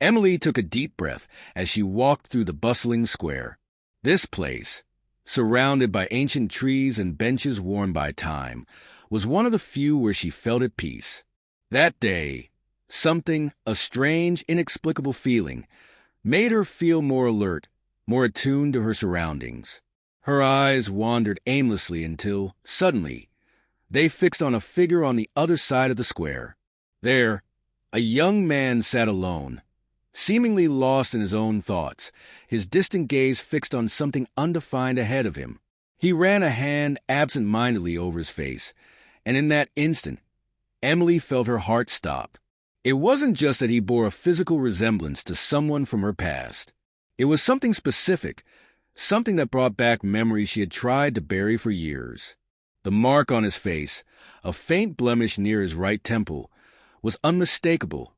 Emily took a deep breath as she walked through the bustling square. This place, surrounded by ancient trees and benches worn by time, was one of the few where she felt at peace. That day, something, a strange, inexplicable feeling, made her feel more alert, more attuned to her surroundings. Her eyes wandered aimlessly until, suddenly, they fixed on a figure on the other side of the square. There, a young man sat alone, seemingly lost in his own thoughts, his distant gaze fixed on something undefined ahead of him. He ran a hand absent-mindedly over his face, and in that instant, Emily felt her heart stop. It wasn't just that he bore a physical resemblance to someone from her past. It was something specific, something that brought back memories she had tried to bury for years. The mark on his face, a faint blemish near his right temple, was unmistakable,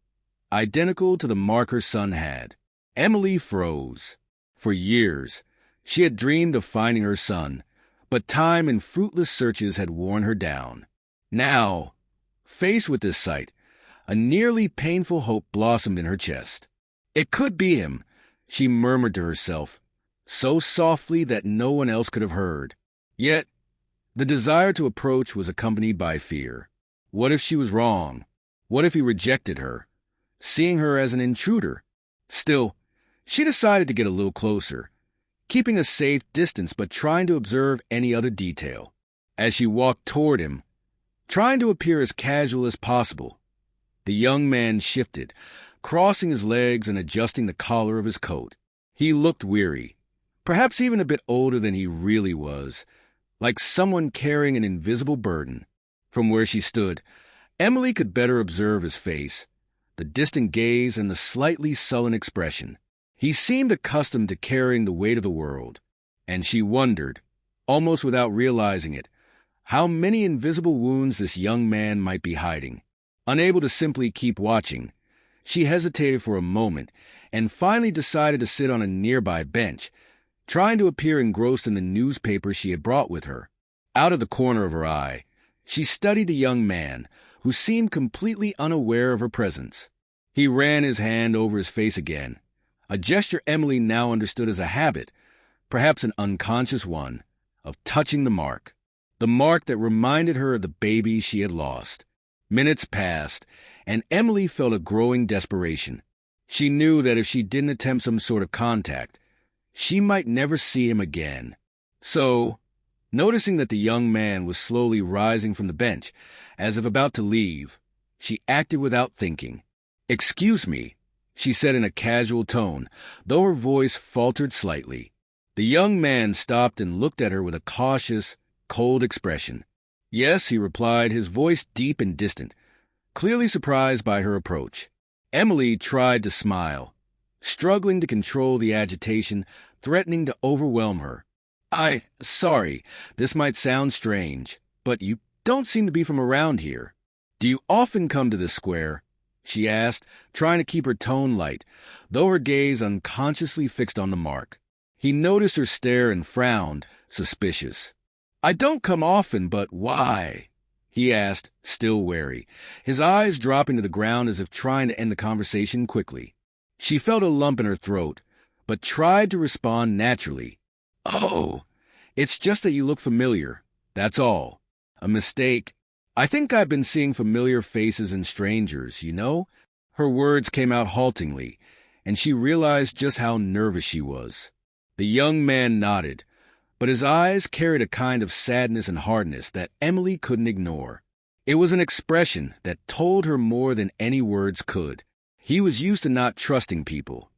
identical to the mark her son had. Emily froze. For years, she had dreamed of finding her son, but time and fruitless searches had worn her down. Now, faced with this sight, a nearly painful hope blossomed in her chest. It could be him, she murmured to herself, so softly that no one else could have heard. Yet, the desire to approach was accompanied by fear. What if she was wrong? What if he rejected her, seeing her as an intruder? Still, she decided to get a little closer, keeping a safe distance but trying to observe any other detail. As she walked toward him, trying to appear as casual as possible, the young man shifted, crossing his legs and adjusting the collar of his coat. He looked weary, perhaps even a bit older than he really was, like someone carrying an invisible burden. From where she stood, Emily could better observe his face, the distant gaze and the slightly sullen expression. He seemed accustomed to carrying the weight of the world, and she wondered, almost without realizing it, how many invisible wounds this young man might be hiding. Unable to simply keep watching, she hesitated for a moment and finally decided to sit on a nearby bench, trying to appear engrossed in the newspaper she had brought with her. Out of the corner of her eye, she studied the young man, who seemed completely unaware of her presence. He ran his hand over his face again, a gesture Emily now understood as a habit, perhaps an unconscious one, of touching the mark that reminded her of the baby she had lost. Minutes passed, and Emily felt a growing desperation. She knew that if she didn't attempt some sort of contact, she might never see him again. So, noticing that the young man was slowly rising from the bench, as if about to leave, she acted without thinking. "Excuse me," she said in a casual tone, though her voice faltered slightly. The young man stopped and looked at her with a cautious, cold expression. "Yes," he replied, his voice deep and distant, clearly surprised by her approach. Emily tried to smile, struggling to control the agitation threatening to overwhelm her. Sorry, this might sound strange, but you don't seem to be from around here. Do you often come to this square?" she asked, trying to keep her tone light, though her gaze unconsciously fixed on the mark. He noticed her stare and frowned, suspicious. "I don't come often, but why?" he asked, still wary, his eyes dropping to the ground as if trying to end the conversation quickly. She felt a lump in her throat, but tried to respond naturally. "Oh, it's just that you look familiar, that's all. A mistake. I think I've been seeing familiar faces in strangers, you know?" Her words came out haltingly, and she realized just how nervous she was. The young man nodded, but his eyes carried a kind of sadness and hardness that Emily couldn't ignore. It was an expression that told her more than any words could. He was used to not trusting people,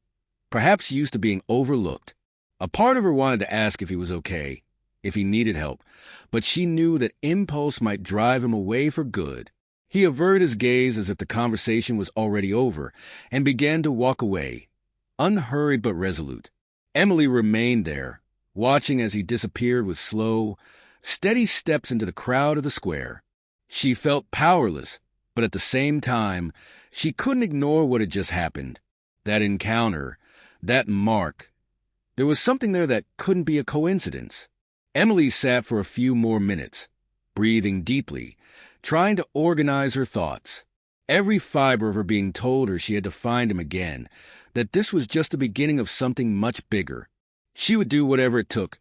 perhaps used to being overlooked. A part of her wanted to ask if he was okay, if he needed help, but she knew that impulse might drive him away for good. He averted his gaze as if the conversation was already over, and began to walk away, unhurried but resolute. Emily remained there, watching as he disappeared with slow, steady steps into the crowd of the square. She felt powerless, but at the same time, she couldn't ignore what had just happened. That encounter, that mark. There was something there that couldn't be a coincidence. Emily sat for a few more minutes, breathing deeply, trying to organize her thoughts. Every fiber of her being told her she had to find him again, that this was just the beginning of something much bigger. She would do whatever it took,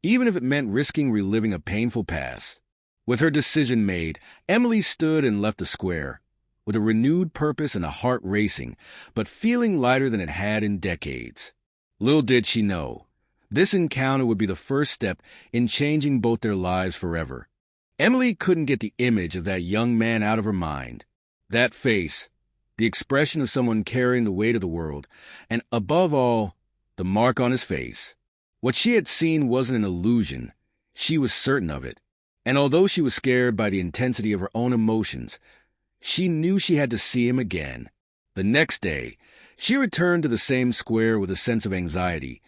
even if it meant risking reliving a painful past. With her decision made, Emily stood and left the square, with a renewed purpose and a heart racing, but feeling lighter than it had in decades. Little did she know, this encounter would be the first step in changing both their lives forever. Emily couldn't get the image of that young man out of her mind. That face, the expression of someone carrying the weight of the world, and above all, the mark on his face. What she had seen wasn't an illusion. She was certain of it. And although she was scared by the intensity of her own emotions, she knew she had to see him again. The next day, she returned to the same square with a sense of anxiety,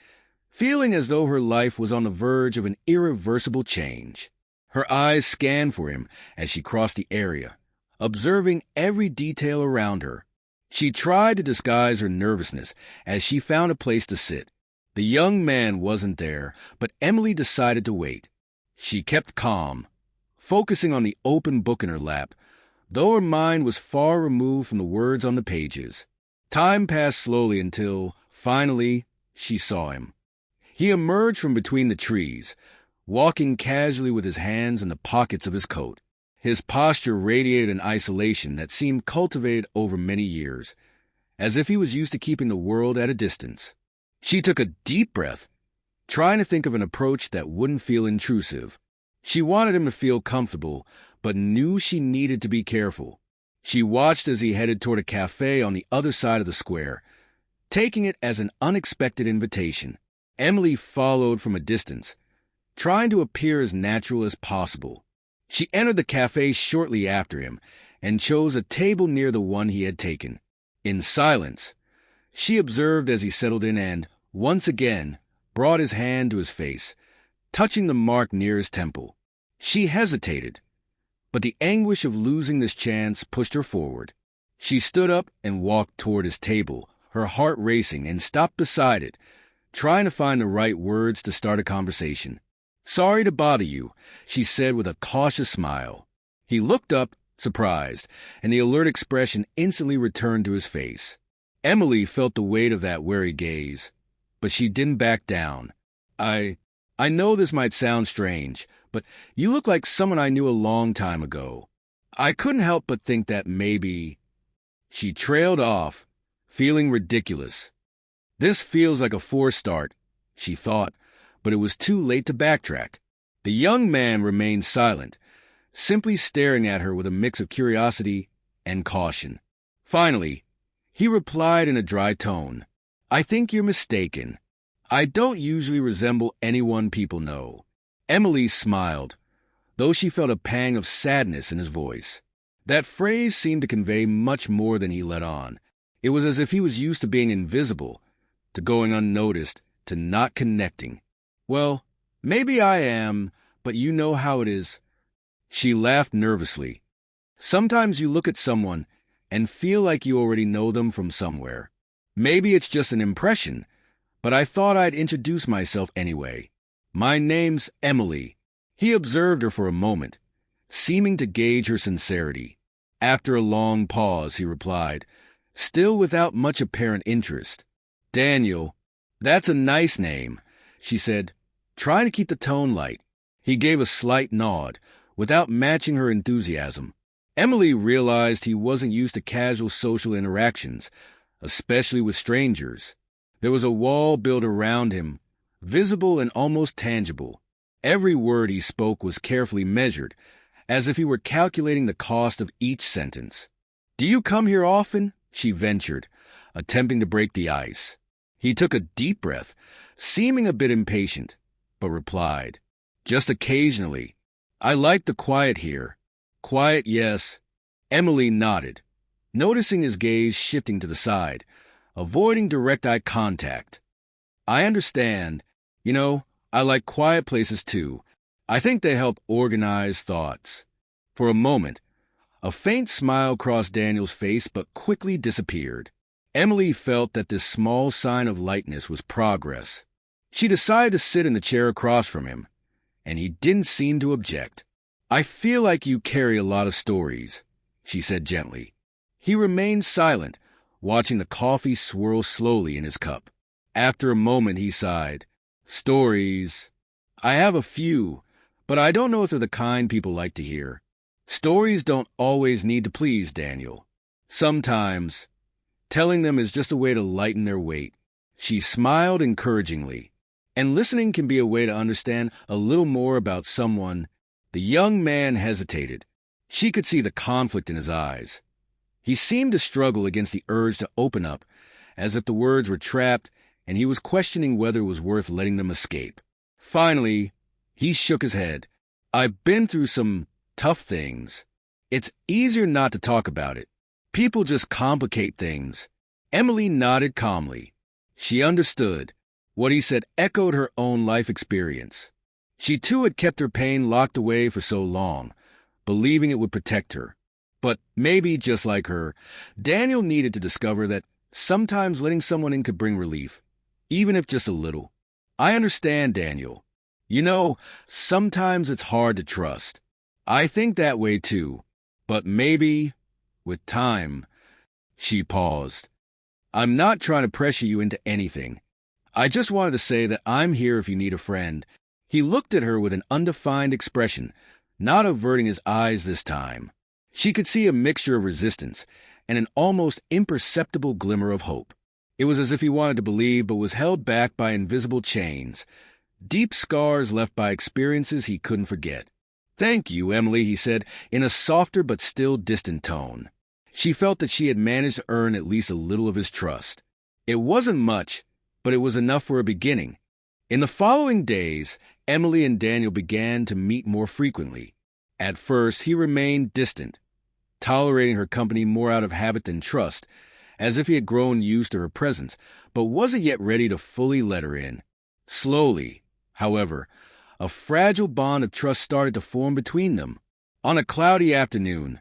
feeling as though her life was on the verge of an irreversible change. Her eyes scanned for him as she crossed the area, observing every detail around her. She tried to disguise her nervousness as she found a place to sit. The young man wasn't there, but Emily decided to wait. She kept calm, focusing on the open book in her lap, though her mind was far removed from the words on the pages. Time passed slowly until, finally, she saw him. He emerged from between the trees, walking casually with his hands in the pockets of his coat. His posture radiated an isolation that seemed cultivated over many years, as if he was used to keeping the world at a distance. She took a deep breath, trying to think of an approach that wouldn't feel intrusive. She wanted him to feel comfortable, but knew she needed to be careful. She watched as he headed toward a cafe on the other side of the square, taking it as an unexpected invitation. Emily followed from a distance, trying to appear as natural as possible. She entered the cafe shortly after him and chose a table near the one he had taken. In silence, she observed as he settled in and, once again, brought his hand to his face, touching the mark near his temple. She hesitated, but the anguish of losing this chance pushed her forward. She stood up and walked toward his table, her heart racing, and stopped beside it, trying to find the right words to start a conversation. "Sorry to bother you," she said with a cautious smile. He looked up, surprised, and the alert expression instantly returned to his face. Emily felt the weight of that wary gaze, but she didn't back down. I know this might sound strange, but you look like someone I knew a long time ago. I couldn't help but think that maybe—" She trailed off, feeling ridiculous. This feels like a forced start, she thought, but it was too late to backtrack. The young man remained silent, simply staring at her with a mix of curiosity and caution. Finally, he replied in a dry tone, "I think you're mistaken. I don't usually resemble anyone people know." Emily smiled, though she felt a pang of sadness in his voice. That phrase seemed to convey much more than he let on. It was as if he was used to being invisible, to going unnoticed, to not connecting. "Well, maybe I am, but you know how it is." She laughed nervously. "Sometimes you look at someone and feel like you already know them from somewhere. Maybe it's just an impression, but I thought I'd introduce myself anyway. My name's Emily." He observed her for a moment, seeming to gauge her sincerity. After a long pause, he replied, still without much apparent interest, "Daniel, that's a nice name," she said, trying to keep the tone light. He gave a slight nod, without matching her enthusiasm. Emily realized he wasn't used to casual social interactions, especially with strangers. There was a wall built around him, visible and almost tangible. Every word he spoke was carefully measured, as if he were calculating the cost of each sentence. "Do you come here often?" she ventured, attempting to break the ice. He took a deep breath, seeming a bit impatient, but replied, "Just occasionally. I like the quiet here." "Quiet, yes." Emily nodded, noticing his gaze shifting to the side, avoiding direct eye contact. "I understand. You know, I like quiet places too. I think they help organize thoughts." For a moment, a faint smile crossed Daniel's face but quickly disappeared. Emily felt that this small sign of lightness was progress. She decided to sit in the chair across from him, and he didn't seem to object. "I feel like you carry a lot of stories," she said gently. He remained silent, watching the coffee swirl slowly in his cup. After a moment, he sighed. Stories. I have a few, but I don't know if they're the kind people like to hear. Stories don't always need to please, Daniel. Sometimes, telling them is just a way to lighten their weight. She smiled encouragingly. And listening can be a way to understand a little more about someone. The young man hesitated. She could see the conflict in his eyes. He seemed to struggle against the urge to open up, as if the words were trapped, and he was questioning whether it was worth letting them escape. Finally, he shook his head. I've been through some tough things. It's easier not to talk about it. People just complicate things. Emily nodded calmly. She understood. What he said echoed her own life experience. She too had kept her pain locked away for so long, believing it would protect her. But maybe, just like her, Daniel needed to discover that sometimes letting someone in could bring relief, even if just a little. I understand, Daniel. You know, sometimes it's hard to trust. I think that way too. But maybe, with time, she paused. I'm not trying to pressure you into anything. I just wanted to say that I'm here if you need a friend. He looked at her with an undefined expression, not averting his eyes this time. She could see a mixture of resistance and an almost imperceptible glimmer of hope. It was as if he wanted to believe but was held back by invisible chains, deep scars left by experiences he couldn't forget. Thank you, Emily, he said, in a softer but still distant tone. She felt that she had managed to earn at least a little of his trust. It wasn't much, but it was enough for a beginning. In the following days, Emily and Daniel began to meet more frequently. At first, he remained distant, tolerating her company more out of habit than trust, as if he had grown used to her presence, but wasn't yet ready to fully let her in. Slowly, however, a fragile bond of trust started to form between them. On a cloudy afternoon,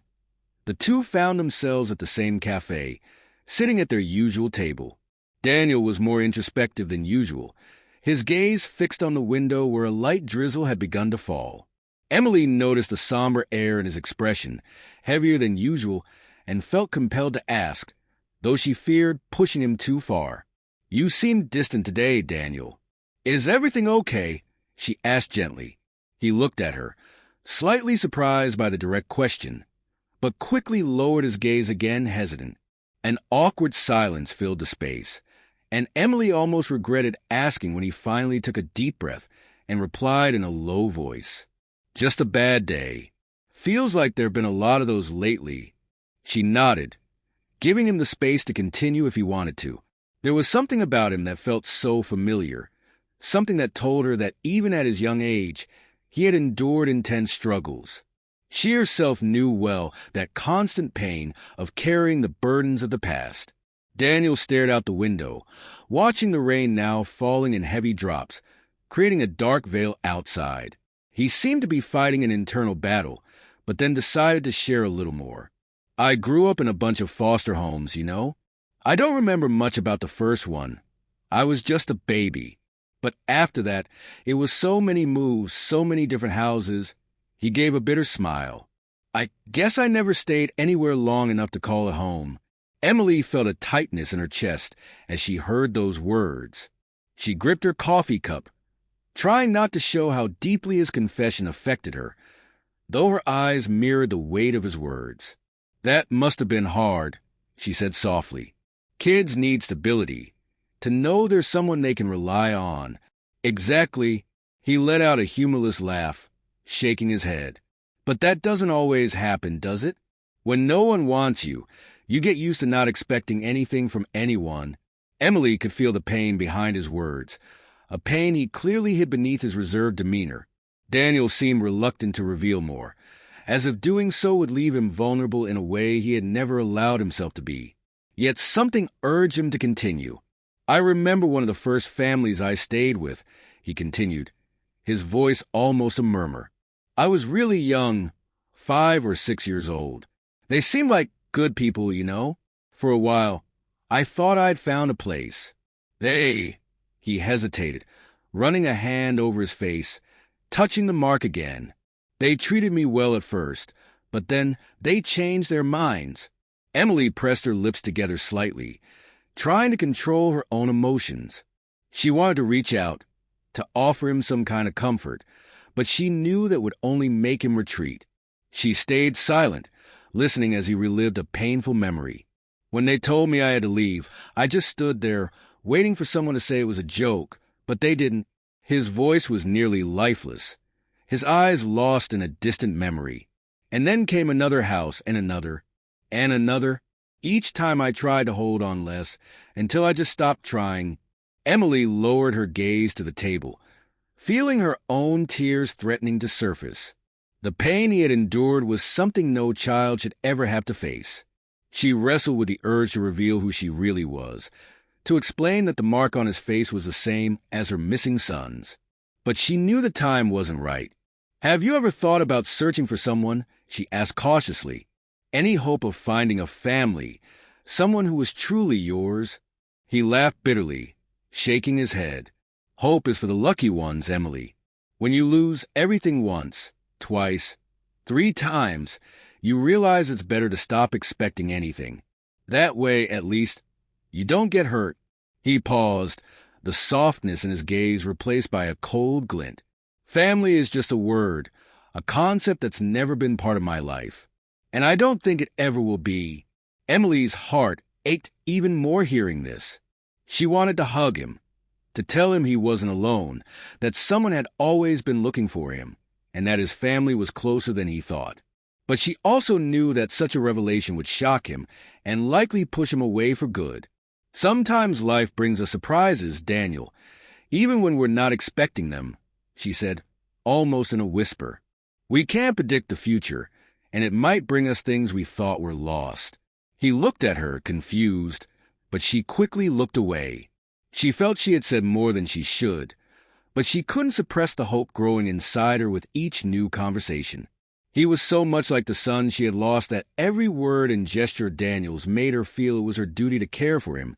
the two found themselves at the same cafe, sitting at their usual table. Daniel was more introspective than usual, his gaze fixed on the window where a light drizzle had begun to fall. Emily noticed the somber air in his expression, heavier than usual, and felt compelled to ask, though she feared pushing him too far. You seem distant today, Daniel. Is everything okay? She asked gently. He looked at her, slightly surprised by the direct question, but quickly lowered his gaze again, hesitant. An awkward silence filled the space, and Emily almost regretted asking when he finally took a deep breath and replied in a low voice, Just a bad day. Feels like there have been a lot of those lately. She nodded, giving him the space to continue if he wanted to. There was something about him that felt so familiar, something that told her that even at his young age, he had endured intense struggles. She herself knew well that constant pain of carrying the burdens of the past. Daniel stared out the window, watching the rain now falling in heavy drops, creating a dark veil outside. He seemed to be fighting an internal battle, but then decided to share a little more. I grew up in a bunch of foster homes, you know. I don't remember much about the first one. I was just a baby. But after that, it was so many moves, so many different houses. He gave a bitter smile. I guess I never stayed anywhere long enough to call it home. Emily felt a tightness in her chest as she heard those words. She gripped her coffee cup, trying not to show how deeply his confession affected her, though her eyes mirrored the weight of his words. That must have been hard, she said softly. Kids need stability, to know there's someone they can rely on. Exactly. He let out a humorless laugh, shaking his head. But that doesn't always happen, does it? When no one wants you, you get used to not expecting anything from anyone. Emily could feel the pain behind his words, a pain he clearly hid beneath his reserved demeanor. Daniel seemed reluctant to reveal more, as if doing so would leave him vulnerable in a way he had never allowed himself to be. Yet something urged him to continue. I remember one of the first families I stayed with, he continued, his voice almost a murmur. I was really young, 5 or 6 years old. They seemed like good people, you know. For a while, I thought I'd found a place. He hesitated, running a hand over his face, touching the mark again. They treated me well at first, but then they changed their minds. Emily pressed her lips together slightly, trying to control her own emotions. She wanted to reach out, to offer him some kind of comfort, but she knew that would only make him retreat. She stayed silent, listening as he relived a painful memory. When they told me I had to leave, I just stood there, waiting for someone to say it was a joke, but they didn't. His voice was nearly lifeless, his eyes lost in a distant memory. And then came another house and another, and another. Each time I tried to hold on less, until I just stopped trying. Emily lowered her gaze to the table, feeling her own tears threatening to surface. The pain he had endured was something no child should ever have to face. She wrestled with the urge to reveal who she really was, to explain that the mark on his face was the same as her missing son's. But she knew the time wasn't right. "Have you ever thought about searching for someone?" she asked cautiously. "Any hope of finding a family, someone who was truly yours?" He laughed bitterly, shaking his head. "Hope is for the lucky ones, Emily. When you lose everything once, twice, 3 times, you realize it's better to stop expecting anything. That way, at least, you don't get hurt." He paused, the softness in his gaze replaced by a cold glint. "Family is just a word, a concept that's never been part of my life. And I don't think it ever will be." Emily's heart ached even more hearing this. She wanted to hug him, to tell him he wasn't alone, that someone had always been looking for him, and that his family was closer than he thought. But she also knew that such a revelation would shock him and likely push him away for good. "Sometimes life brings us surprises, Daniel, even when we're not expecting them," she said, almost in a whisper. "We can't predict the future, and it might bring us things we thought were lost." He looked at her, confused, but she quickly looked away. She felt she had said more than she should, but she couldn't suppress the hope growing inside her with each new conversation. He was so much like the son she had lost that every word and gesture of Daniel's made her feel it was her duty to care for him,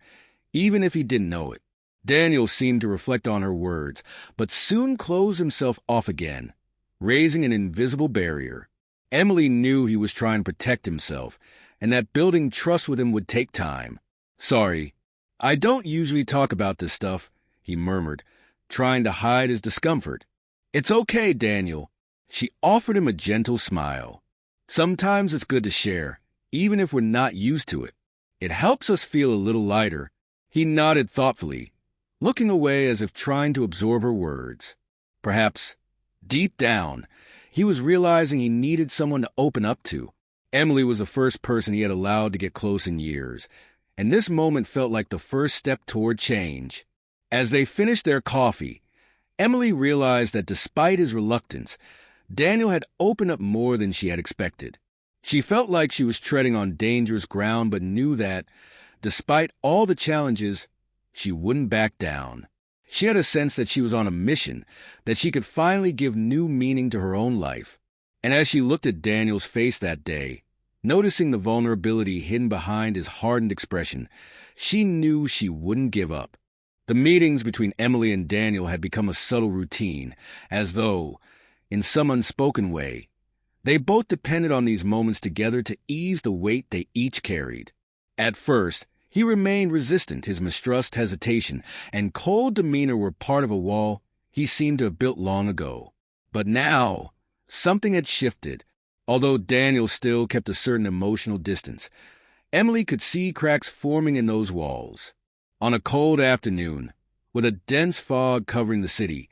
even if he didn't know it. Daniel seemed to reflect on her words, but soon closed himself off again, raising an invisible barrier. Emily knew he was trying to protect himself, and that building trust with him would take time. "Sorry, I don't usually talk about this stuff," he murmured, trying to hide his discomfort. "It's okay, Daniel." She offered him a gentle smile. "Sometimes it's good to share, even if we're not used to it. It helps us feel a little lighter." He nodded thoughtfully, looking away as if trying to absorb her words. Perhaps, deep down, he was realizing he needed someone to open up to. Emily was the first person he had allowed to get close in years, and this moment felt like the first step toward change. As they finished their coffee, Emily realized that despite his reluctance, Daniel had opened up more than she had expected. She felt like she was treading on dangerous ground, but knew that, despite all the challenges, she wouldn't back down. She had a sense that she was on a mission, that she could finally give new meaning to her own life. And as she looked at Daniel's face that day, noticing the vulnerability hidden behind his hardened expression, she knew she wouldn't give up. The meetings between Emily and Daniel had become a subtle routine, as though, in some unspoken way, they both depended on these moments together to ease the weight they each carried. At first, he remained resistant. His mistrust, hesitation, and cold demeanor were part of a wall he seemed to have built long ago. But now, something had shifted. Although Daniel still kept a certain emotional distance, Emily could see cracks forming in those walls. On a cold afternoon, with a dense fog covering the city,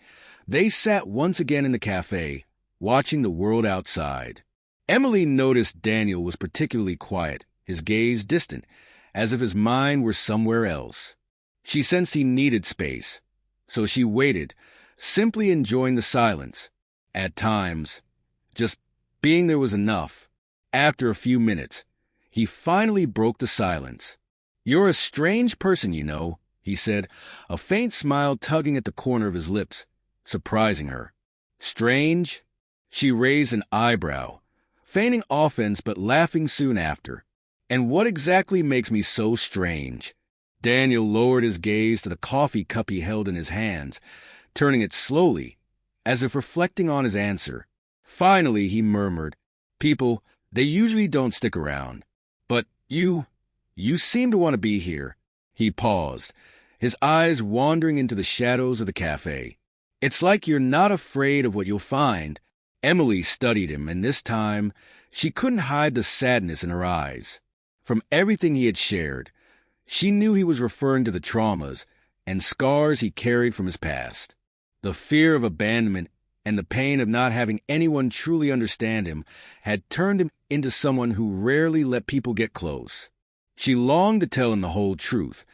they sat once again in the cafe, watching the world outside. Emily noticed Daniel was particularly quiet, his gaze distant, as if his mind were somewhere else. She sensed he needed space, so she waited, simply enjoying the silence. At times, just being there was enough. After a few minutes, he finally broke the silence. "You're a strange person, you know," he said, a faint smile tugging at the corner of his lips, surprising her. "Strange?" She raised an eyebrow, feigning offense but laughing soon after. "And what exactly makes me so strange?" Daniel lowered his gaze to the coffee cup he held in his hands, turning it slowly, as if reflecting on his answer. Finally, he murmured, "People, they usually don't stick around. But You, you seem to want to be here. He paused, his eyes wandering into the shadows of the cafe. It's like you're not afraid of what you'll find. Emily studied him, and this time she couldn't hide the sadness in her eyes. From everything he had shared, she knew he was referring to the traumas and scars he carried from his past. The fear of abandonment and the pain of not having anyone truly understand him had turned him into someone who rarely let people get close. She longed to tell him the whole truth,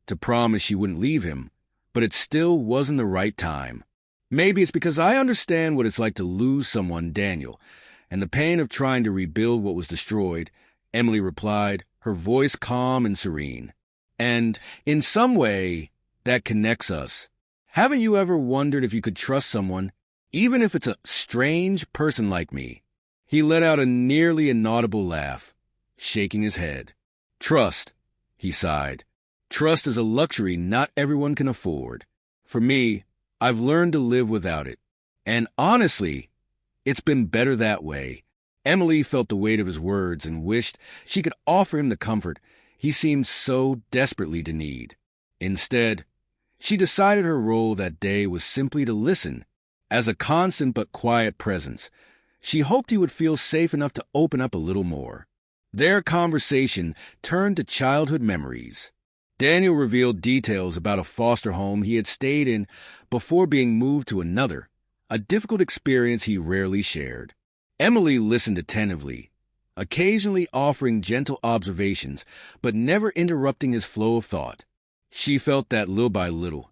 to promise she wouldn't leave him, but it still wasn't the right time. Maybe it's because I understand what it's like to lose someone, Daniel, and the pain of trying to rebuild what was destroyed, Emily replied, her voice calm and serene. And, in some way, that connects us. Haven't you ever wondered if you could trust someone, even if it's a strange person like me? He let out a nearly inaudible laugh, shaking his head. Trust, he sighed. Trust is a luxury not everyone can afford. For me, I've learned to live without it. And honestly, it's been better that way. Emily felt the weight of his words and wished she could offer him the comfort he seemed so desperately to need. Instead, she decided her role that day was simply to listen. As a constant but quiet presence, she hoped he would feel safe enough to open up a little more. Their conversation turned to childhood memories. Daniel revealed details about a foster home he had stayed in before being moved to another, a difficult experience he rarely shared. Emily listened attentively, occasionally offering gentle observations, but never interrupting his flow of thought. She felt that little by little,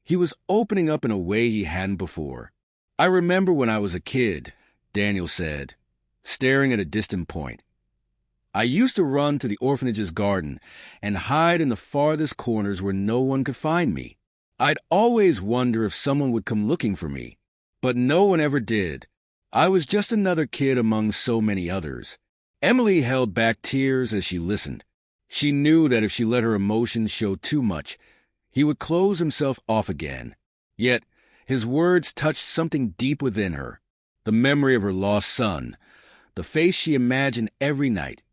he was opening up in a way he hadn't before. I remember when I was a kid, Daniel said, staring at a distant point. I used to run to the orphanage's garden and hide in the farthest corners where no one could find me. I'd always wonder if someone would come looking for me, but no one ever did. I was just another kid among so many others. Emily held back tears as she listened. She knew that if she let her emotions show too much, he would close himself off again. Yet, his words touched something deep within her, the memory of her lost son, the face she imagined every night,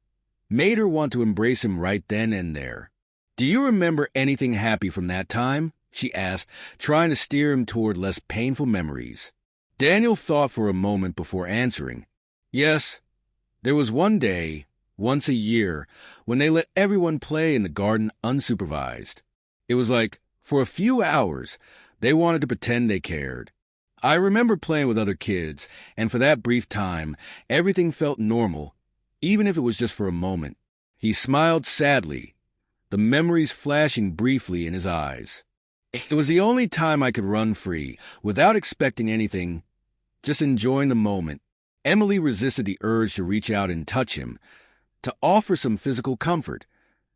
made her want to embrace him right then and there. Do you remember anything happy from that time? She asked, trying to steer him toward less painful memories. Daniel thought for a moment before answering. Yes, there was one day, once a year, when they let everyone play in the garden unsupervised. It was like, for a few hours, they wanted to pretend they cared. I remember playing with other kids, and for that brief time, everything felt normal, even if it was just for a moment. He smiled sadly, the memories flashing briefly in his eyes. It was the only time I could run free, without expecting anything, just enjoying the moment. Emily resisted the urge to reach out and touch him, to offer some physical comfort,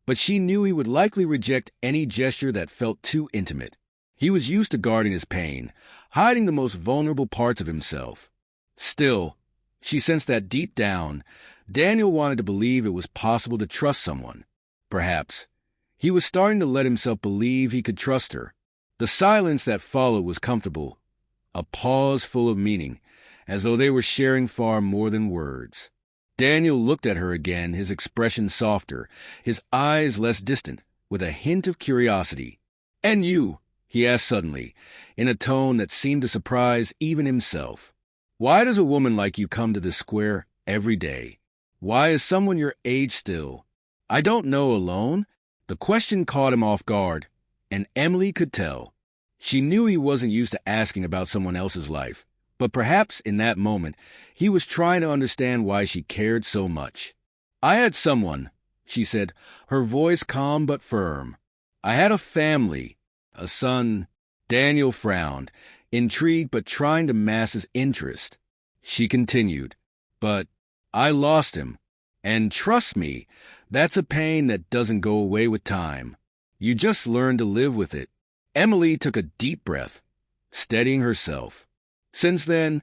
but she knew he would likely reject any gesture that felt too intimate. He was used to guarding his pain, hiding the most vulnerable parts of himself. Still, she sensed that deep down, Daniel wanted to believe it was possible to trust someone. Perhaps he was starting to let himself believe he could trust her. The silence that followed was comfortable, a pause full of meaning, as though they were sharing far more than words. Daniel looked at her again, his expression softer, his eyes less distant, with a hint of curiosity. "And you?" he asked suddenly, in a tone that seemed to surprise even himself. "Why does a woman like you come to this square every day? Why is someone your age still?" "I don't know alone." The question caught him off guard, and Emily could tell. She knew he wasn't used to asking about someone else's life, but perhaps in that moment he was trying to understand why she cared so much. "I had someone," she said, her voice calm but firm. "I had a family, a son." Daniel frowned, intrigued but trying to mask his interest. She continued, "But I lost him. And trust me, that's a pain that doesn't go away with time. You just learn to live with it." Emily took a deep breath, steadying herself. "Since then,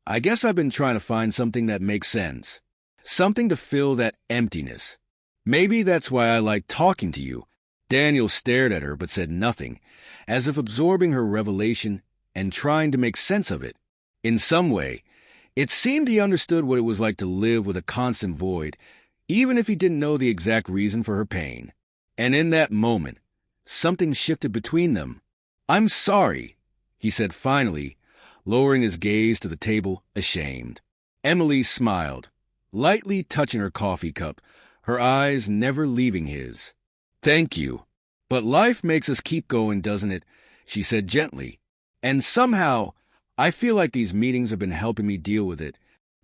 I guess I've been trying to find something that makes sense. Something to fill that emptiness. Maybe that's why I like talking to you." Daniel stared at her but said nothing, as if absorbing her revelation and trying to make sense of it. In some way, it seemed he understood what it was like to live with a constant void, even if he didn't know the exact reason for her pain. And in that moment, something shifted between them. "I'm sorry," he said finally, lowering his gaze to the table, ashamed. Emily smiled, lightly touching her coffee cup, her eyes never leaving his. "Thank you. But life makes us keep going, doesn't it?" she said gently. "And somehow, I feel like these meetings have been helping me deal with it."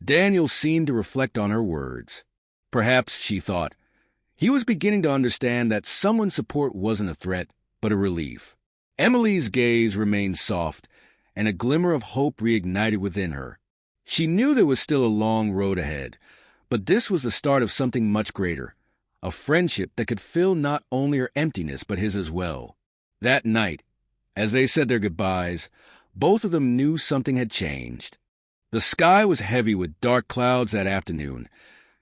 Daniel seemed to reflect on her words. Perhaps, she thought, he was beginning to understand that someone's support wasn't a threat, but a relief. Emily's gaze remained soft, and a glimmer of hope reignited within her. She knew there was still a long road ahead, but this was the start of something much greater, a friendship that could fill not only her emptiness but his as well. That night, as they said their goodbyes, both of them knew something had changed. The sky was heavy with dark clouds that afternoon,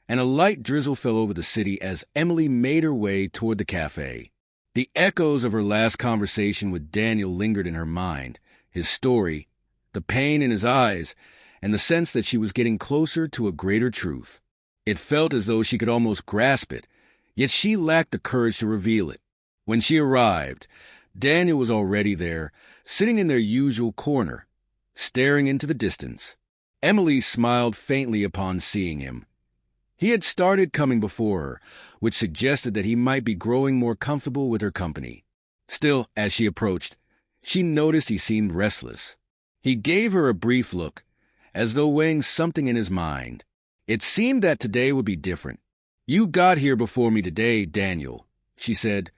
and a light drizzle fell over the city as Emily made her way toward the cafe. The echoes of her last conversation with Daniel lingered in her mind, his story, the pain in his eyes, and the sense that she was getting closer to a greater truth. It felt as though she could almost grasp it, yet she lacked the courage to reveal it. When she arrived, Daniel was already there, sitting in their usual corner, staring into the distance. Emily smiled faintly upon seeing him. He had started coming before her, which suggested that he might be growing more comfortable with her company. Still, as she approached, she noticed he seemed restless. He gave her a brief look, as though weighing something in his mind. It seemed that today would be different. "You got here before me today, Daniel," she said,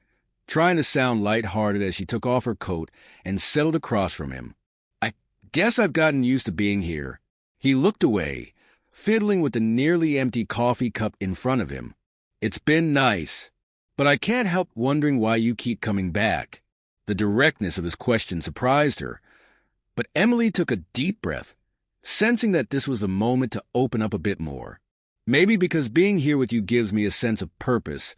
trying to sound light-hearted as she took off her coat and settled across from him. "I guess I've gotten used to being here." He looked away, fiddling with the nearly empty coffee cup in front of him. "It's been nice, but I can't help wondering why you keep coming back." The directness of his question surprised her, but Emily took a deep breath, sensing that this was the moment to open up a bit more. "Maybe because being here with you gives me a sense of purpose,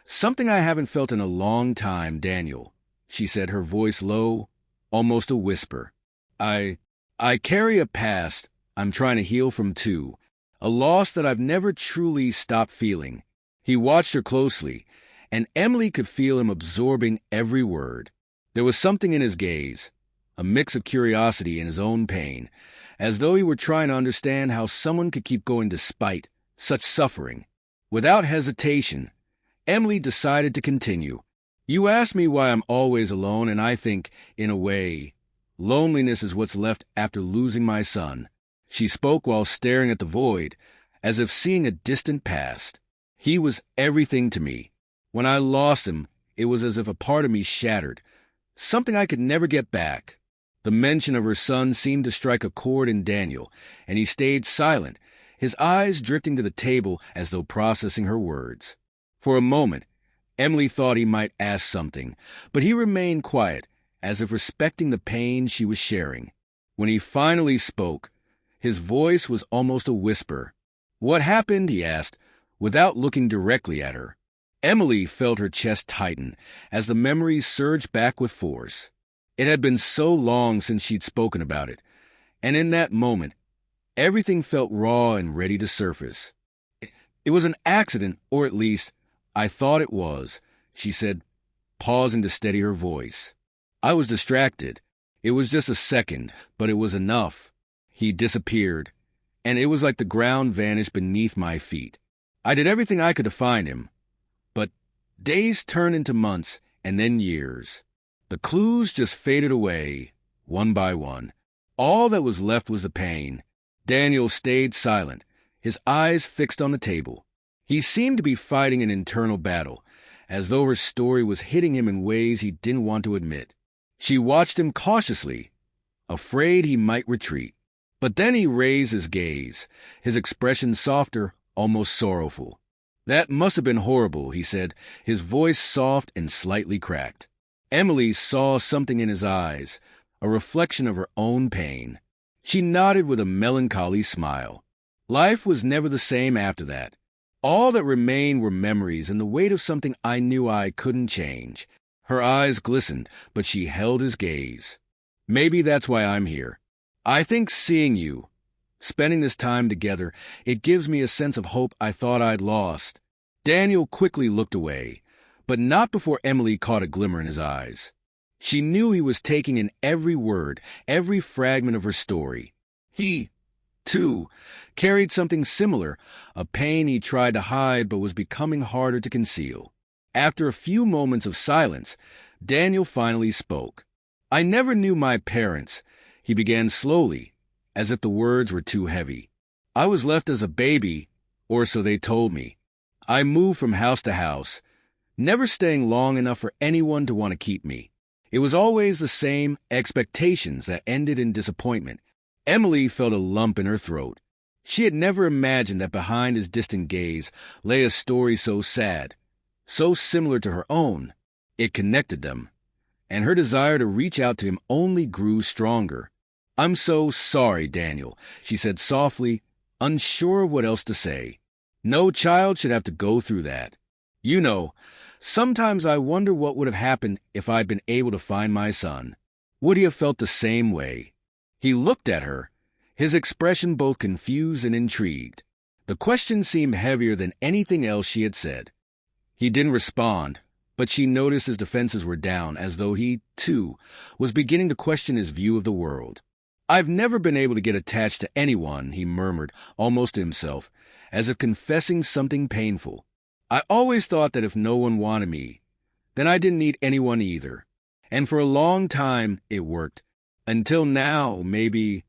something I haven't felt in a long time, Daniel," she said, her voice low, almost a whisper. I carry a past I'm trying to heal from too, a loss that I've never truly stopped feeling." He watched her closely, and Emily could feel him absorbing every word. There was something in his gaze, a mix of curiosity and his own pain, as though he were trying to understand how someone could keep going despite such suffering. Without hesitation, Emily decided to continue. "You ask me why I'm always alone, and I think, in a way, loneliness is what's left after losing my son." She spoke while staring at the void, as if seeing a distant past. "He was everything to me. When I lost him, it was as if a part of me shattered, something I could never get back." The mention of her son seemed to strike a chord in Daniel, and he stayed silent, his eyes drifting to the table as though processing her words. For a moment, Emily thought he might ask something, but he remained quiet, as if respecting the pain she was sharing. When he finally spoke, his voice was almost a whisper. "What happened?" he asked, without looking directly at her. Emily felt her chest tighten as the memories surged back with force. It had been so long since she'd spoken about it, and in that moment, everything felt raw and ready to surface. It was an accident, or at least, I thought it was," she said, pausing to steady her voice. "I was distracted. It was just a second, but it was enough." He disappeared, and it was like the ground vanished beneath my feet. I did everything I could to find him, but days turned into months and then years. The clues just faded away, one by one. All that was left was the pain. Daniel stayed silent, his eyes fixed on the table. He seemed to be fighting an internal battle, as though her story was hitting him in ways he didn't want to admit. She watched him cautiously, afraid he might retreat. But then he raised his gaze, his expression softer, almost sorrowful. "That must have been horrible," he said, his voice soft and slightly cracked. Emily saw something in his eyes, a reflection of her own pain. She nodded with a melancholy smile. "Life was never the same after that. All that remained were memories and the weight of something I knew I couldn't change." Her eyes glistened, but she held his gaze. "Maybe that's why I'm here. I think seeing you, spending this time together, it gives me a sense of hope I thought I'd lost." Daniel quickly looked away, but not before Emily caught a glimmer in his eyes. She knew he was taking in every word, every fragment of her story. He, too, carried something similar, a pain he tried to hide but was becoming harder to conceal. After a few moments of silence, Daniel finally spoke. "I never knew my parents," he began slowly, as if the words were too heavy. "I was left as a baby, or so they told me. I moved from house to house, never staying long enough for anyone to want to keep me. It was always the same expectations that ended in disappointment." Emily felt a lump in her throat. She had never imagined that behind his distant gaze lay a story so sad, so similar to her own. It connected them, and her desire to reach out to him only grew stronger. "I'm so sorry, Daniel," she said softly, unsure of what else to say. "No child should have to go through that. You know, sometimes I wonder what would have happened if I'd been able to find my son. Would he have felt the same way?" He looked at her, his expression both confused and intrigued. The question seemed heavier than anything else she had said. He didn't respond, but she noticed his defenses were down, as though he, too, was beginning to question his view of the world. "I've never been able to get attached to anyone," he murmured, almost to himself, as if confessing something painful. "I always thought that if no one wanted me, then I didn't need anyone either. And for a long time, it worked. Until now, maybe."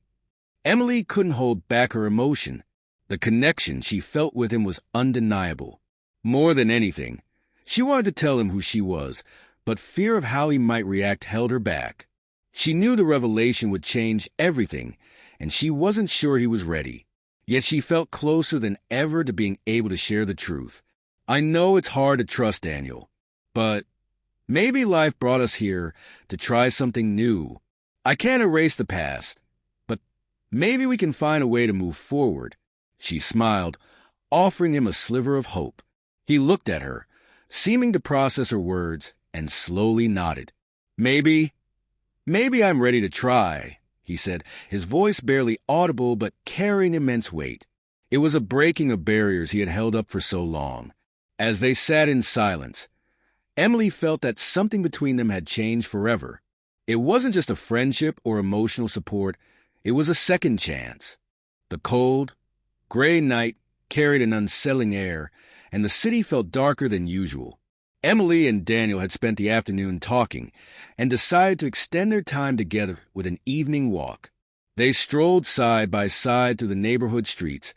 Emily couldn't hold back her emotion. The connection she felt with him was undeniable. More than anything, she wanted to tell him who she was, but fear of how he might react held her back. She knew the revelation would change everything, and she wasn't sure he was ready. Yet she felt closer than ever to being able to share the truth. "I know it's hard to trust, Daniel, but maybe life brought us here to try something new. I can't erase the past, but maybe we can find a way to move forward." She smiled, offering him a sliver of hope. He looked at her, seeming to process her words, and slowly nodded. Maybe I'm ready to try," he said, his voice barely audible but carrying immense weight. It was a breaking of barriers he had held up for so long. As they sat in silence, Emily felt that something between them had changed forever. It wasn't just a friendship or emotional support, it was a second chance. The cold, gray night carried an unsettling air, and the city felt darker than usual. Emily and Daniel had spent the afternoon talking and decided to extend their time together with an evening walk. They strolled side by side through the neighborhood streets,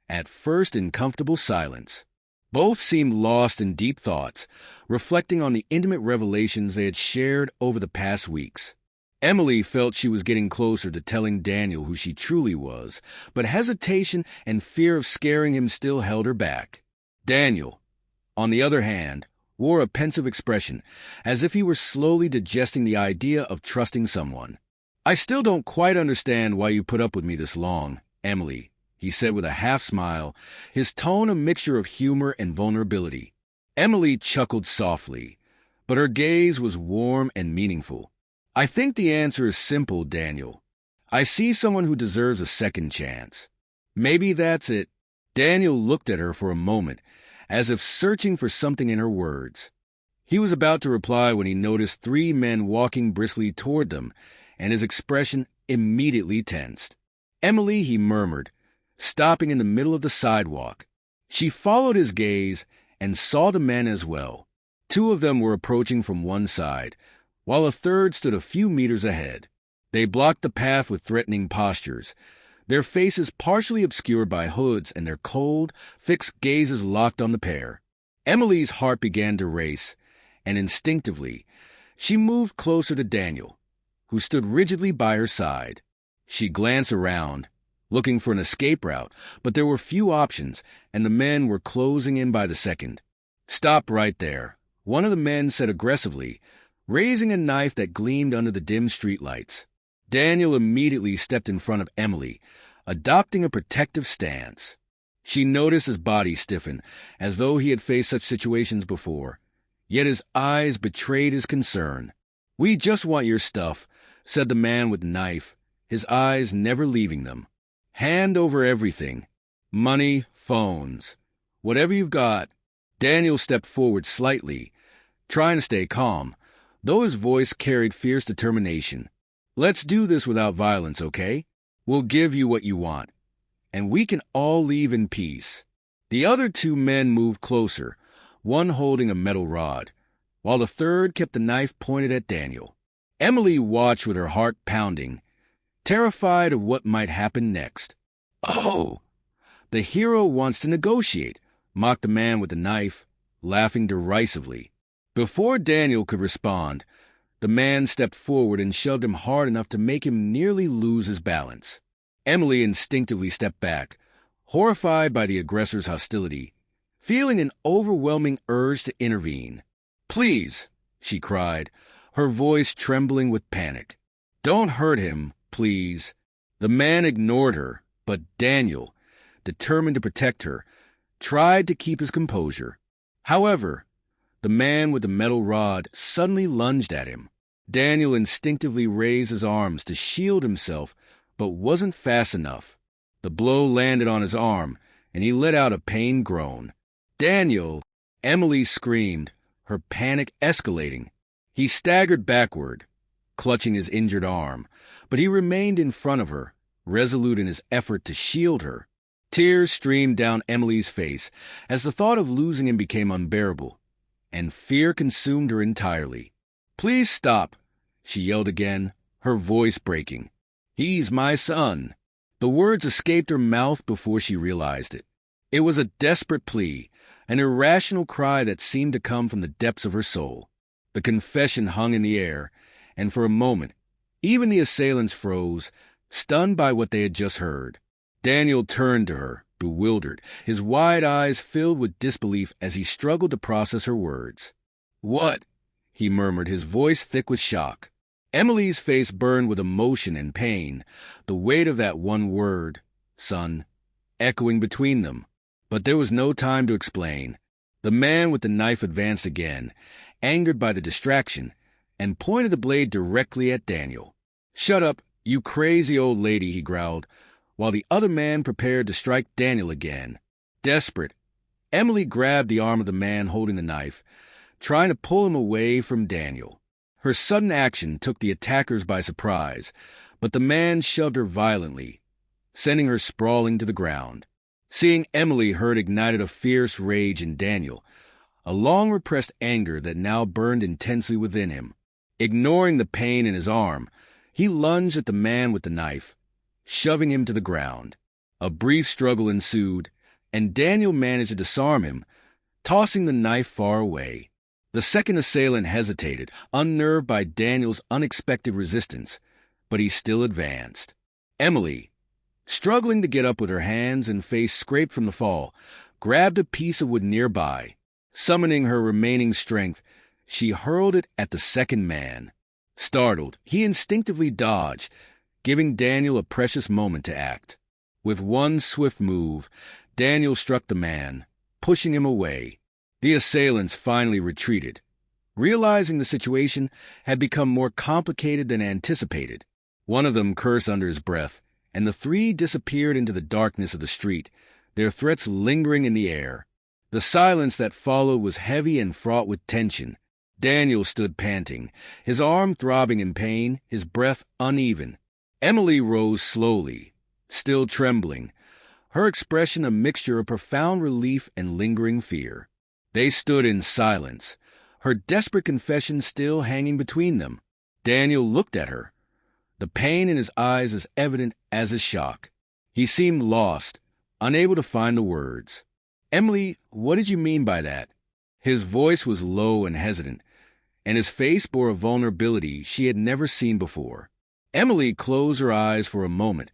at first in comfortable silence. Both seemed lost in deep thoughts, reflecting on the intimate revelations they had shared over the past weeks. Emily felt she was getting closer to telling Daniel who she truly was, but hesitation and fear of scaring him still held her back. Daniel, on the other hand, wore a pensive expression, as if he were slowly digesting the idea of trusting someone. "I still don't quite understand why you put up with me this long, Emily," he said with a half-smile, his tone a mixture of humor and vulnerability. Emily chuckled softly, but her gaze was warm and meaningful. "I think the answer is simple, Daniel. I see someone who deserves a second chance. Maybe that's it." Daniel looked at her for a moment, as if searching for something in her words. He was about to reply when he noticed 3 men walking briskly toward them, and his expression immediately tensed. "Emily," he murmured, stopping in the middle of the sidewalk. She followed his gaze and saw the men as well. 2 of them were approaching from one side, while a third stood a few meters ahead. They blocked the path with threatening postures, their faces partially obscured by hoods and their cold, fixed gazes locked on the pair. Emily's heart began to race, and instinctively, she moved closer to Daniel, who stood rigidly by her side. She glanced around, looking for an escape route, but there were few options, and the men were closing in by the second. "Stop right there," one of the men said aggressively, raising a knife that gleamed under the dim streetlights. Daniel immediately stepped in front of Emily, adopting a protective stance. She noticed his body stiffen, as though he had faced such situations before, yet his eyes betrayed his concern. "We just want your stuff," said the man with the knife, his eyes never leaving them. "Hand over everything. Money, phones. Whatever you've got." Daniel stepped forward slightly, trying to stay calm, though his voice carried fierce determination. "Let's do this without violence, okay? We'll give you what you want, and we can all leave in peace." The other two men moved closer, one holding a metal rod, while the third kept the knife pointed at Daniel. Emily watched with her heart pounding, terrified of what might happen next. "Oh, the hero wants to negotiate," mocked the man with the knife, laughing derisively. Before Daniel could respond, the man stepped forward and shoved him hard enough to make him nearly lose his balance. Emily instinctively stepped back, horrified by the aggressor's hostility, feeling an overwhelming urge to intervene. "Please," she cried, her voice trembling with panic. "Don't hurt him, please." The man ignored her, but Daniel, determined to protect her, tried to keep his composure. However, the man with the metal rod suddenly lunged at him. Daniel instinctively raised his arms to shield himself, but wasn't fast enough. The blow landed on his arm, and he let out a pained groan. "Daniel!" Emily screamed, her panic escalating. He staggered backward, clutching his injured arm, but he remained in front of her, resolute in his effort to shield her. Tears streamed down Emily's face as the thought of losing him became unbearable, and fear consumed her entirely. "Please stop," she yelled again, her voice breaking. "He's my son." The words escaped her mouth before she realized it. It was a desperate plea, an irrational cry that seemed to come from the depths of her soul. The confession hung in the air, and for a moment, even the assailants froze, stunned by what they had just heard. Daniel turned to her, bewildered, his wide eyes filled with disbelief as he struggled to process her words. "What?" he murmured, his voice thick with shock. Emily's face burned with emotion and pain, the weight of that one word, son, echoing between them. But there was no time to explain. The man with the knife advanced again, angered by the distraction, and pointed the blade directly at Daniel. "Shut up, you crazy old lady," he growled, while the other man prepared to strike Daniel again. Desperate, Emily grabbed the arm of the man holding the knife, trying to pull him away from Daniel. Her sudden action took the attackers by surprise, but the man shoved her violently, sending her sprawling to the ground. Seeing Emily hurt ignited a fierce rage in Daniel, a long-repressed anger that now burned intensely within him. Ignoring the pain in his arm, he lunged at the man with the knife, shoving him to the ground. A brief struggle ensued, and Daniel managed to disarm him, tossing the knife far away. The second assailant hesitated, unnerved by Daniel's unexpected resistance, but he still advanced. Emily, struggling to get up with her hands and face scraped from the fall, grabbed a piece of wood nearby. Summoning her remaining strength, she hurled it at the second man. Startled, he instinctively dodged, giving Daniel a precious moment to act. With one swift move, Daniel struck the man, pushing him away. The assailants finally retreated, realizing the situation had become more complicated than anticipated. One of them cursed under his breath, and the three disappeared into the darkness of the street, their threats lingering in the air. The silence that followed was heavy and fraught with tension. Daniel stood panting, his arm throbbing in pain, his breath uneven. Emily rose slowly, still trembling, her expression a mixture of profound relief and lingering fear. They stood in silence, her desperate confession still hanging between them. Daniel looked at her, the pain in his eyes as evident as his shock. He seemed lost, unable to find the words. "Emily, what did you mean by that?" His voice was low and hesitant, and his face bore a vulnerability she had never seen before. Emily closed her eyes for a moment,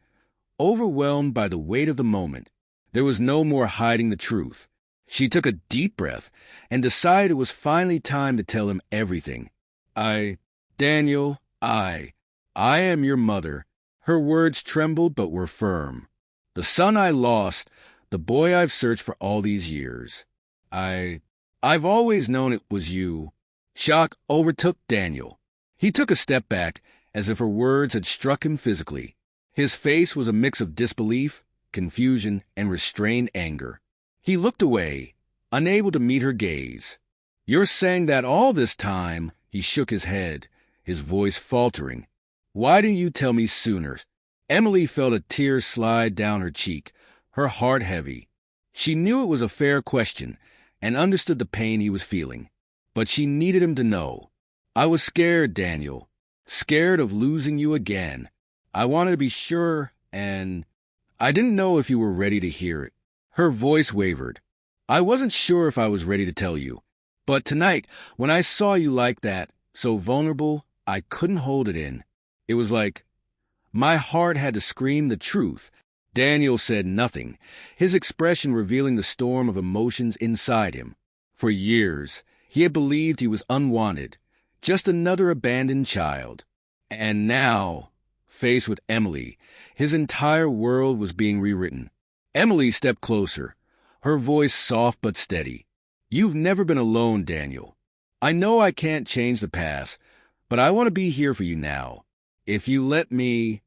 overwhelmed by the weight of the moment. There was no more hiding the truth. She took a deep breath and decided it was finally time to tell him everything. Daniel, I am your mother." Her words trembled but were firm. "The son I lost, the boy I've searched for all these years. I've always known it was you." Shock overtook Daniel. He took a step back, as if her words had struck him physically. His face was a mix of disbelief, confusion, and restrained anger. He looked away, unable to meet her gaze. "You're saying that all this time?" He shook his head, his voice faltering. "Why didn't you tell me sooner?" Emily felt a tear slide down her cheek, her heart heavy. She knew it was a fair question and understood the pain he was feeling, but she needed him to know. "I was scared, Daniel. Scared of losing you again. I wanted to be sure, and I didn't know if you were ready to hear it." Her voice wavered. "I wasn't sure if I was ready to tell you. But tonight, when I saw you like that, so vulnerable, I couldn't hold it in. It was like my heart had to scream the truth." Daniel said nothing, his expression revealing the storm of emotions inside him. For years, he had believed he was unwanted, just another abandoned child. And now, faced with Emily, his entire world was being rewritten. Emily stepped closer, her voice soft but steady. "You've never been alone, Daniel. I know I can't change the past, but I want to be here for you now. If you let me—"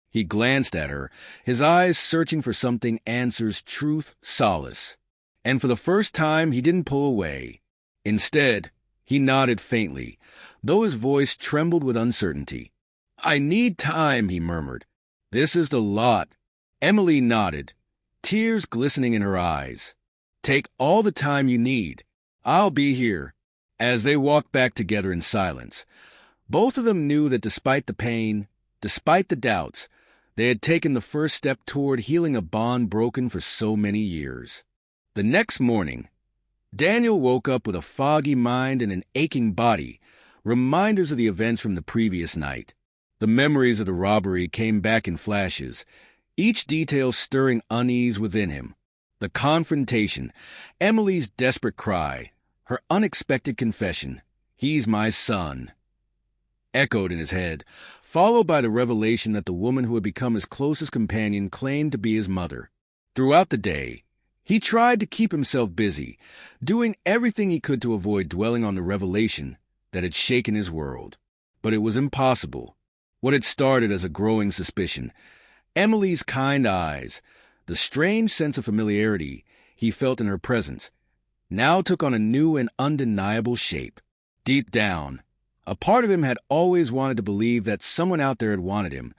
He glanced at her, his eyes searching for something answers, truth, solace. And for the first time, he didn't pull away. Instead, he nodded faintly, though his voice trembled with uncertainty. "I need time," he murmured. "This is the lot." Emily nodded, tears glistening in her eyes. "Take all the time you need. I'll be here." As they walked back together in silence, both of them knew that despite the pain, despite the doubts, they had taken the first step toward healing a bond broken for so many years. The next morning, Daniel woke up with a foggy mind and an aching body, reminders of the events from the previous night. The memories of the robbery came back in flashes, each detail stirring unease within him. The confrontation, Emily's desperate cry, her unexpected confession, "He's my son," echoed in his head, followed by the revelation that the woman who had become his closest companion claimed to be his mother. Throughout the day, he tried to keep himself busy, doing everything he could to avoid dwelling on the revelation that had shaken his world. But it was impossible. What had started as a growing suspicion, Emily's kind eyes, the strange sense of familiarity he felt in her presence, now took on a new and undeniable shape. Deep down, a part of him had always wanted to believe that someone out there had wanted him,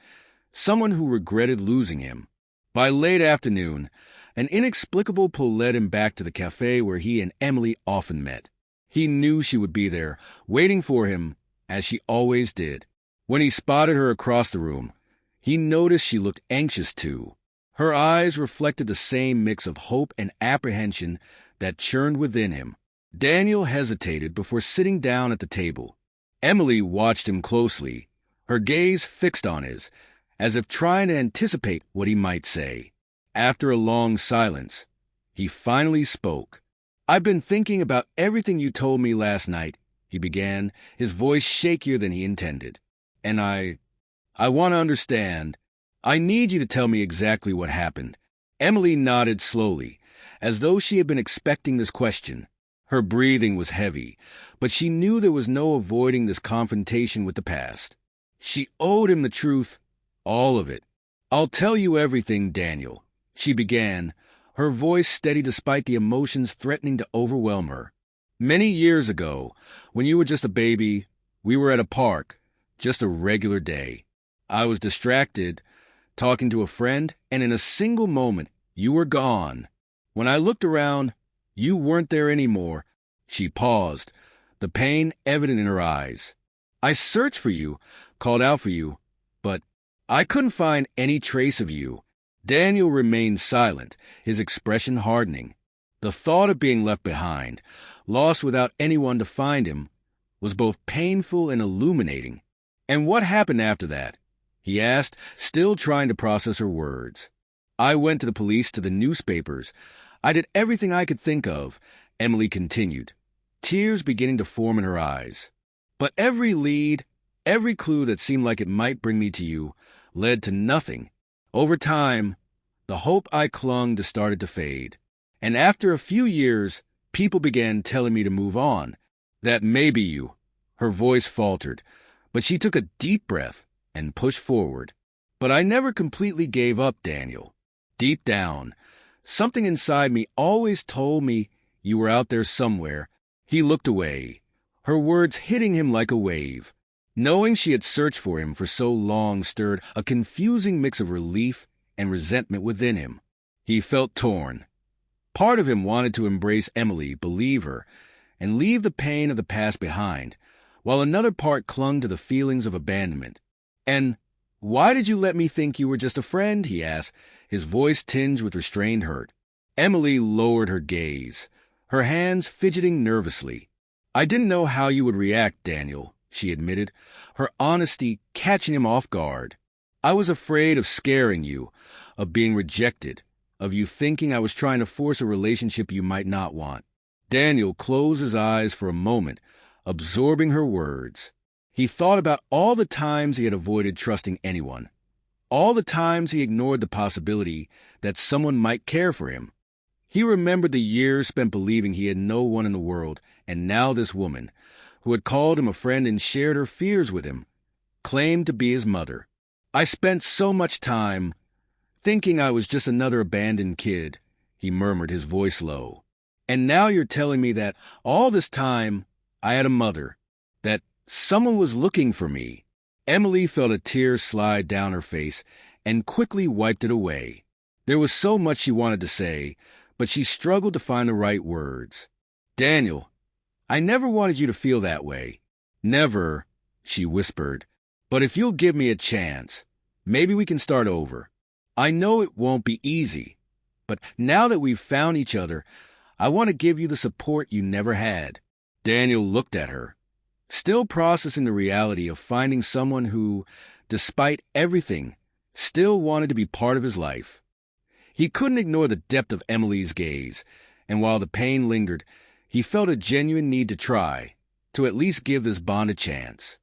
someone who regretted losing him. By late afternoon, an inexplicable pull led him back to the cafe where he and Emily often met. He knew she would be there, waiting for him, as she always did. When he spotted her across the room, he noticed she looked anxious too. Her eyes reflected the same mix of hope and apprehension that churned within him. Daniel hesitated before sitting down at the table. Emily watched him closely, her gaze fixed on his, as if trying to anticipate what he might say. After a long silence, he finally spoke. "I've been thinking about everything you told me last night," he began, his voice shakier than he intended. "And I want to understand. I need you to tell me exactly what happened." Emily nodded slowly, as though she had been expecting this question. Her breathing was heavy, but she knew there was no avoiding this confrontation with the past. She owed him the truth, all of it. "I'll tell you everything, Daniel," she began, her voice steady despite the emotions threatening to overwhelm her. "Many years ago, when you were just a baby, we were at a park, just a regular day. I was distracted, talking to a friend, and in a single moment, you were gone. When I looked around, you weren't there anymore." She paused, the pain evident in her eyes. "I searched for you, called out for you, but I couldn't find any trace of you." Daniel remained silent, his expression hardening. The thought of being left behind, lost without anyone to find him, was both painful and illuminating. "And what happened after that?" he asked, still trying to process her words. "I went to the police, to the newspapers. I did everything I could think of," Emily continued, tears beginning to form in her eyes. "But every lead, every clue that seemed like it might bring me to you, led to nothing. Over time, the hope I clung to started to fade. And after a few years, people began telling me to move on. That may be you." Her voice faltered, but she took a deep breath and pushed forward. "But I never completely gave up, Daniel. Deep down, something inside me always told me you were out there somewhere." He looked away, her words hitting him like a wave. Knowing she had searched for him for so long stirred a confusing mix of relief and resentment within him. He felt torn. Part of him wanted to embrace Emily, believe her, and leave the pain of the past behind, while another part clung to the feelings of abandonment. "And why did you let me think you were just a friend?" he asked, his voice tinged with restrained hurt. Emily lowered her gaze, her hands fidgeting nervously. "I didn't know how you would react, Daniel," she admitted, her honesty catching him off guard. "I was afraid of scaring you, of being rejected, of you thinking I was trying to force a relationship you might not want." Daniel closed his eyes for a moment, absorbing her words. He thought about all the times he had avoided trusting anyone, all the times he ignored the possibility that someone might care for him. He remembered the years spent believing he had no one in the world, and now this woman, who had called him a friend and shared her fears with him, claimed to be his mother. "I spent so much time thinking I was just another abandoned kid," he murmured, his voice low. "And now you're telling me that all this time I had a mother, that someone was looking for me." Emily felt a tear slide down her face and quickly wiped it away. There was so much she wanted to say, but she struggled to find the right words. "Daniel, I never wanted you to feel that way. Never," she whispered. "But if you'll give me a chance, maybe we can start over. I know it won't be easy, but now that we've found each other, I want to give you the support you never had." Daniel looked at her, still processing the reality of finding someone who, despite everything, still wanted to be part of his life. He couldn't ignore the depth of Emily's gaze, and while the pain lingered, he felt a genuine need to try, to at least give this bond a chance.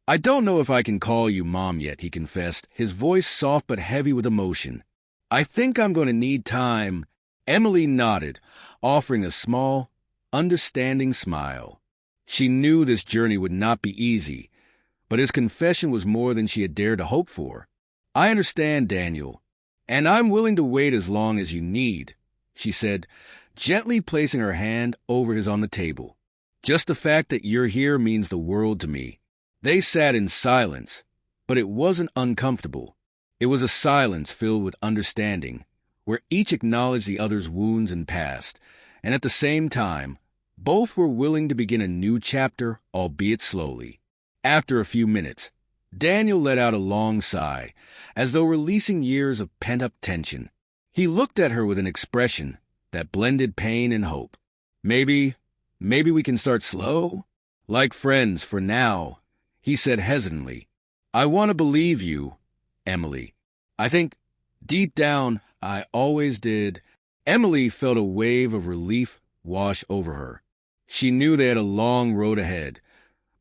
"I don't know if I can call you Mom yet," he confessed, his voice soft but heavy with emotion. "I think I'm going to need time." Emily nodded, offering a small, understanding smile. She knew this journey would not be easy, but his confession was more than she had dared to hope for. "I understand, Daniel, and I'm willing to wait as long as you need," she said, gently placing her hand over his on the table. "Just the fact that you're here means the world to me." They sat in silence, but it wasn't uncomfortable. It was a silence filled with understanding, where each acknowledged the other's wounds and past, and at the same time, both were willing to begin a new chapter, albeit slowly. After a few minutes, Daniel let out a long sigh, as though releasing years of pent-up tension. He looked at her with an expression that blended pain and hope. Maybe we can start slow? Like friends for now," he said hesitantly. "I want to believe you, Emily. I think, deep down, I always did." Emily felt a wave of relief wash over her. She knew they had a long road ahead,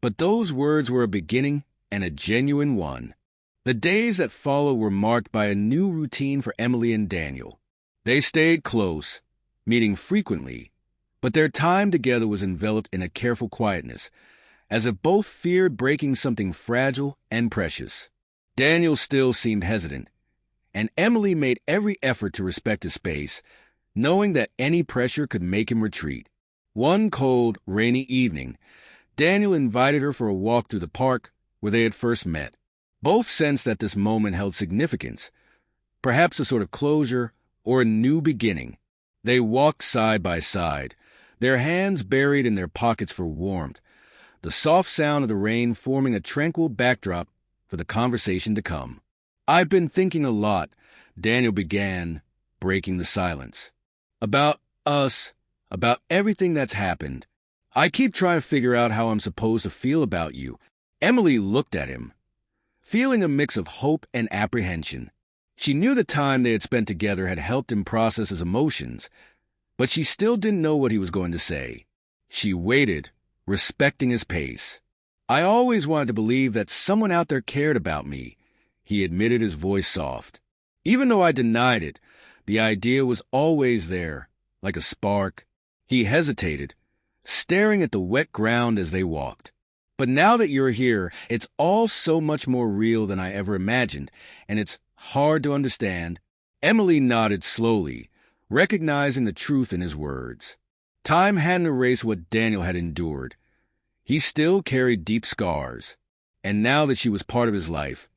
but those words were a beginning and a genuine one. The days that followed were marked by a new routine for Emily and Daniel. They stayed close, meeting frequently, but their time together was enveloped in a careful quietness, as if both feared breaking something fragile and precious. Daniel still seemed hesitant, and Emily made every effort to respect his space, knowing that any pressure could make him retreat. One cold, rainy evening, Daniel invited her for a walk through the park where they had first met. Both sensed that this moment held significance, perhaps a sort of closure or a new beginning. They walked side by side, their hands buried in their pockets for warmth, the soft sound of the rain forming a tranquil backdrop for the conversation to come. "I've been thinking a lot," Daniel began, breaking the silence. "About us, about everything that's happened. I keep trying to figure out how I'm supposed to feel about you." Emily looked at him, feeling a mix of hope and apprehension. She knew the time they had spent together had helped him process his emotions, but she still didn't know what he was going to say. She waited, respecting his pace. "I always wanted to believe that someone out there cared about me," he admitted, his voice soft. "Even though I denied it, the idea was always there, like a spark." He hesitated, staring at the wet ground as they walked. "But now that you're here, it's all so much more real than I ever imagined, and it's hard to understand." Emily nodded slowly, recognizing the truth in his words. Time hadn't erased what Daniel had endured. He still carried deep scars, and now that she was part of his life,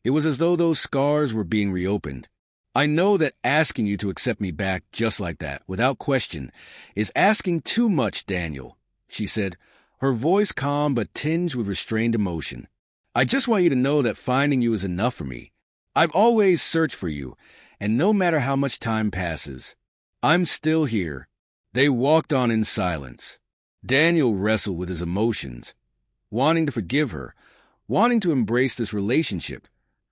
it was as though those scars were being reopened. I know that asking you to accept me back just like that, without question, is asking too much, Daniel, she said, her voice calm but tinged with restrained emotion. I just want you to know that finding you is enough for me. I've always searched for you, and no matter how much time passes, I'm still here. They walked on in silence. Daniel wrestled with his emotions, wanting to forgive her, wanting to embrace this relationship,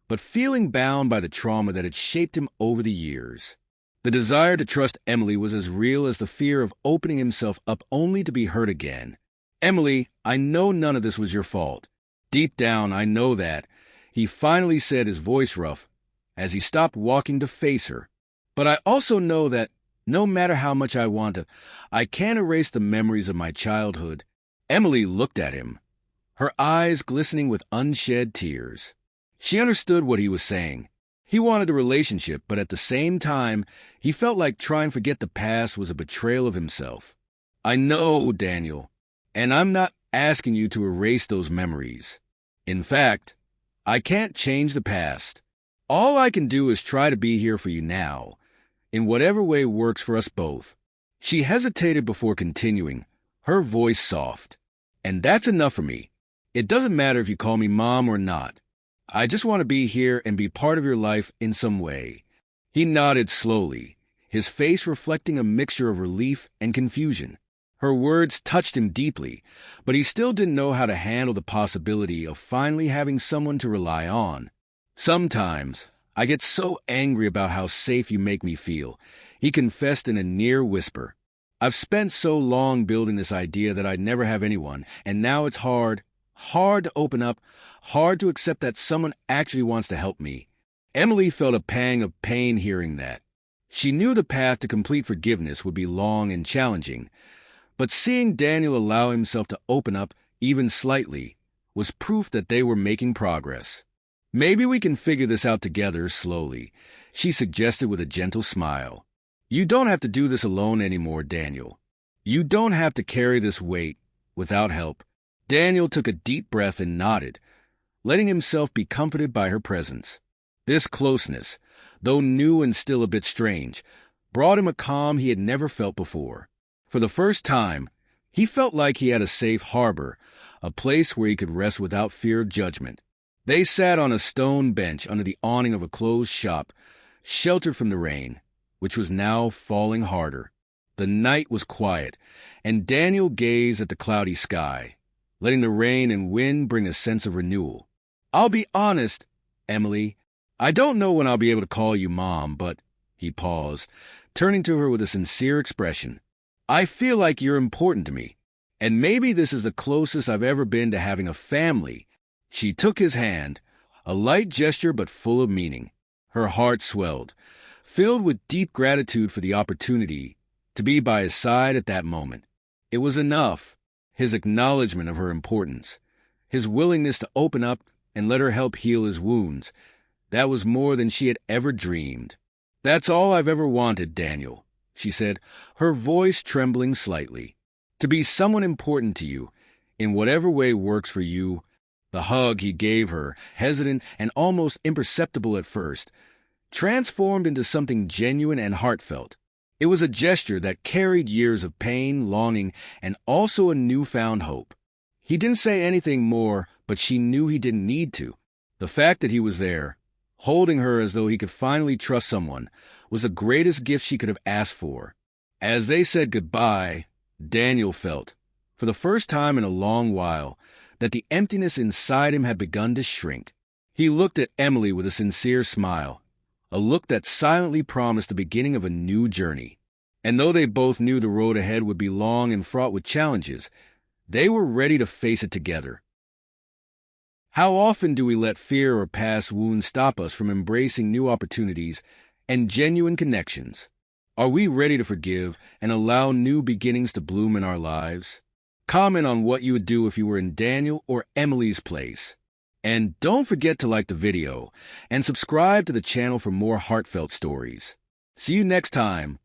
but feeling bound by the trauma that had shaped him over the years. The desire to trust Emily was as real as the fear of opening himself up only to be hurt again. Emily, I know none of this was your fault. Deep down, I know that, he finally said, his voice rough, as he stopped walking to face her. But I also know that no matter how much I want to, I can't erase the memories of my childhood. Emily looked at him, her eyes glistening with unshed tears. She understood what he was saying. He wanted a relationship, but at the same time, he felt like trying to forget the past was a betrayal of himself. I know, Daniel, and I'm not asking you to erase those memories. In fact, I can't change the past. All I can do is try to be here for you now, in whatever way works for us both. She hesitated before continuing, her voice soft. And that's enough for me. It doesn't matter if you call me Mom or not. I just want to be here and be part of your life in some way. He nodded slowly, his face reflecting a mixture of relief and confusion. Her words touched him deeply, but he still didn't know how to handle the possibility of finally having someone to rely on. Sometimes I get so angry about how safe you make me feel, he confessed in a near whisper. I've spent so long building this idea that I'd never have anyone, and now it's hard to open up, hard to accept that someone actually wants to help me. Emily felt a pang of pain hearing that. She knew the path to complete forgiveness would be long and challenging, but seeing Daniel allow himself to open up, even slightly, was proof that they were making progress. Maybe we can figure this out together slowly, she suggested with a gentle smile. You don't have to do this alone anymore, Daniel. You don't have to carry this weight without help. Daniel took a deep breath and nodded, letting himself be comforted by her presence. This closeness, though new and still a bit strange, brought him a calm he had never felt before. For the first time, he felt like he had a safe harbor, a place where he could rest without fear of judgment. They sat on a stone bench under the awning of a closed shop, sheltered from the rain, which was now falling harder. The night was quiet, and Daniel gazed at the cloudy sky, letting the rain and wind bring a sense of renewal. I'll be honest, Emily, I don't know when I'll be able to call you Mom, but, he paused, turning to her with a sincere expression, I feel like you're important to me, and maybe this is the closest I've ever been to having a family. She took his hand, a light gesture but full of meaning. Her heart swelled, filled with deep gratitude for the opportunity to be by his side at that moment. It was enough, his acknowledgement of her importance, his willingness to open up and let her help heal his wounds. That was more than she had ever dreamed. That's all I've ever wanted, Daniel, she said, her voice trembling slightly. To be someone important to you, in whatever way works for you. The hug he gave her, hesitant and almost imperceptible at first, transformed into something genuine and heartfelt. It was a gesture that carried years of pain, longing, and also a newfound hope. He didn't say anything more, but she knew he didn't need to. The fact that he was there, holding her as though he could finally trust someone, was the greatest gift she could have asked for. As they said goodbye, Daniel felt, for the first time in a long while, that the emptiness inside him had begun to shrink. He looked at Emily with a sincere smile, a look that silently promised the beginning of a new journey. And though they both knew the road ahead would be long and fraught with challenges, they were ready to face it together. How often do we let fear or past wounds stop us from embracing new opportunities and genuine connections? Are we ready to forgive and allow new beginnings to bloom in our lives? Comment on what you would do if you were in Daniel or Emily's place. And don't forget to like the video and subscribe to the channel for more heartfelt stories. See you next time